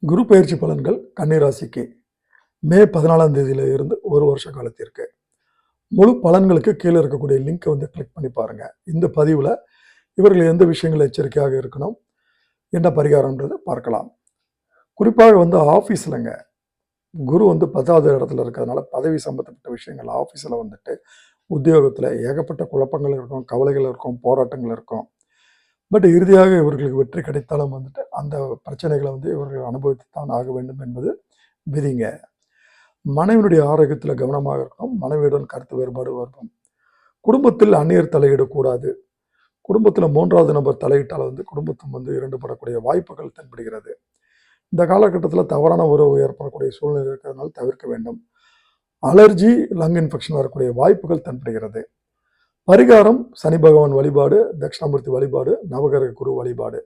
குரு பயிற்சி பலன்கள் கன்னிராசிக்கு மே 14ஆம் தேதியில இருந்து ஒரு வருஷ காலத்திற்கு முழு பலன்களுக்கு கீழே இருக்கக்கூடிய லிங்கை கிளிக் பண்ணி பாருங்க. இந்த பதிவில் இவர்கள் எந்த விஷயங்கள் எச்சரிக்கையாக இருக்கணும், என்ன பரிகாரம்ன்றது பார்க்கலாம். குறிப்பாக ஆஃபீஸ்லங்க குரு 10வது இடத்துல இருக்கிறதுனால பதவி சம்பந்தப்பட்ட விஷயங்கள் ஆஃபீஸில் உத்தியோகத்தில் ஏகப்பட்ட குழப்பங்கள் இருக்கும், கவலைகள் இருக்கும், போராட்டங்கள் இருக்கும். பட் இறுதியாக இவர்களுக்கு வெற்றி கிடைத்தாலும் அந்த பிரச்சனைகளை இவர்கள் அனுபவித்து தான் ஆக வேண்டும் என்பது விதிங்க. மனைவியுடைய ஆரோக்கியத்தில் கவனமாக இருக்கணும். மனைவியுடன் கருத்து வேறுபாடு வரும். குடும்பத்தில் அந்நியர் தலையிடக்கூடாது. குடும்பத்தில் 3வது நபர் தலையிட்டால் குடும்பத்தும் இரண்டுபடக்கூடிய வாய்ப்புகள் தென்படுகிறது. இந்த காலகட்டத்தில் தவறான உறவு ஏற்படக்கூடிய சூழ்நிலை இருக்கிறதுனால தவிர்க்க வேண்டும். அலர்ஜி, லங் இன்ஃபெக்ஷன் வரக்கூடிய வாய்ப்புகள் தென்படுகிறது. பரிகாரம் சனி பகவான் வழிபாடு, தட்சிணாமூர்த்தி வழிபாடு, நவகிரக குரு வழிபாடு